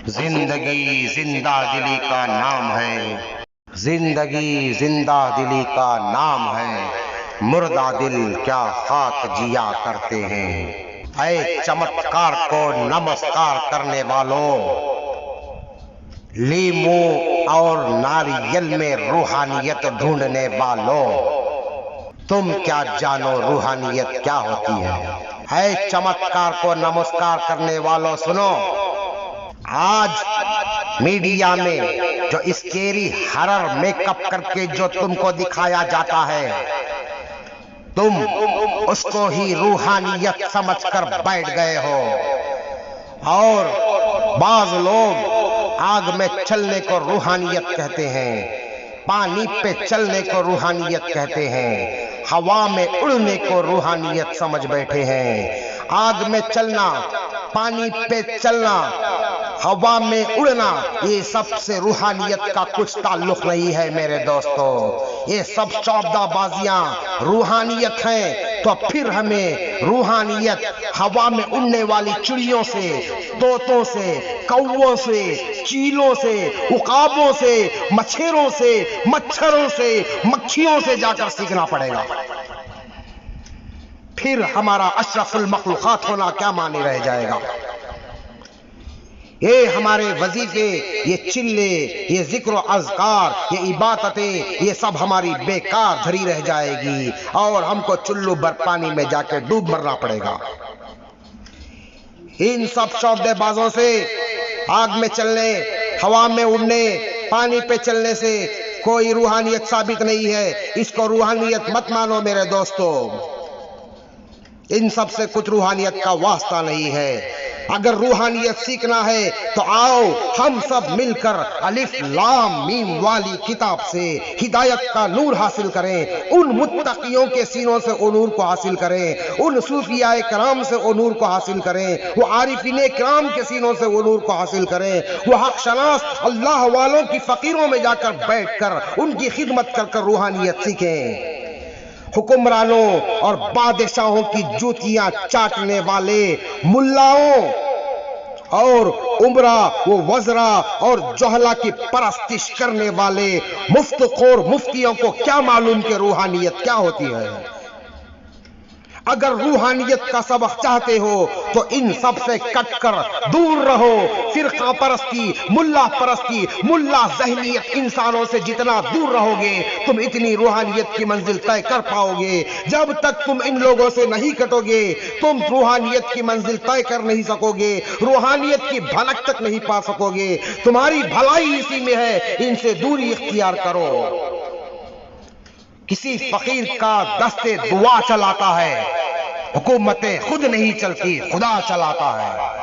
زندگی زندہ دلی کا نام ہے، زندگی زندہ دلی کا نام ہے، مردہ دل کیا خاک جیا کرتے ہیں۔ اے چمتکار کو نمسکار کرنے والوں، لیمو اور ناریل میں روحانیت ڈھونڈنے والوں، تم کیا جانو روحانیت کیا ہوتی ہے؟ اے چمتکار کو نمسکار کرنے والوں سنو، آج میڈیا میں جو اسکیری ہرر میک اپ کر کے جو تم کو دکھایا جاتا ہے، تم اس کو ہی روحانیت سمجھ کر بیٹھ گئے ہو، اور بعض لوگ آگ میں چلنے کو روحانیت کہتے ہیں، پانی پہ چلنے کو روحانیت کہتے ہیں، ہوا میں اڑنے کو روحانیت سمجھ بیٹھے ہیں۔ آگ میں چلنا، پانی پہ چلنا، ہوا میں اڑنا، یہ سب سے روحانیت کا کچھ تعلق نہیں ہے میرے دوستو، یہ سب چوبدہ بازیاں روحانیت ہیں۔ تو پھر ہمیں روحانیت ہوا میں اڑنے والی چڑیوں سے، طوطوں سے، کووں سے، چیلوں سے، عقابوں سے، مچھروں سے، مچھروں سے، مکھیوں سے جا کر سیکھنا پڑے گا۔ پھر ہمارا اشرف المخلوقات ہونا کیا معنی رہ جائے گا؟ یہ ہمارے وظیفے، یہ چلے، یہ ذکر و اذکار، یہ عبادتیں، یہ سب ہماری بیکار دھری رہ جائے گی، اور ہم کو چلو بر پانی میں جا کے ڈوب مرنا پڑے گا۔ ان سب شعبدے بازوں سے، آگ میں چلنے، ہوا میں اڑنے، پانی پہ چلنے سے کوئی روحانیت ثابت نہیں ہے۔ اس کو روحانیت مت مانو میرے دوستو، ان سب سے کچھ روحانیت کا واسطہ نہیں ہے۔ اگر روحانیت سیکھنا ہے تو آؤ ہم سب مل کر الف لام میم والی کتاب سے ہدایت کا نور حاصل کریں، ان متقیوں کے سینوں سے وہ نور کو حاصل کریں، ان صوفیاء کرام سے وہ نور کو حاصل کریں، وہ عارفین کرام کے سینوں سے وہ نور کو حاصل کریں، وہ حق شناس اللہ والوں کی فقیروں میں جا کر بیٹھ کر ان کی خدمت کر کر روحانیت سیکھیں۔ حکمرانوں اور بادشاہوں کی جوتیاں چاٹنے والے ملاؤں اور عمرہ و وزراء اور جہلا کی پرستش کرنے والے مفت خور مفتیوں کو کیا معلوم کہ روحانیت کیا ہوتی ہے؟ اگر روحانیت کا سبق چاہتے ہو تو ان سب سے کٹ کر دور رہو۔ فرقہ پرستی، ملا پرستی، ملا ذہنیت، انسانوں سے جتنا دور رہو گے تم اتنی روحانیت کی منزل طے کر پاؤ گے۔ جب تک تم ان لوگوں سے نہیں کٹو گے تم روحانیت کی منزل طے کر نہیں سکو گے، روحانیت کی بھنک تک نہیں پا سکو گے۔ تمہاری بھلائی اسی میں ہے، ان سے دوری اختیار کرو۔ کسی فقیر کا دستے دعا چلاتا ہے، حکومتیں خود نہیں چلتی، خدا چلاتا ہے۔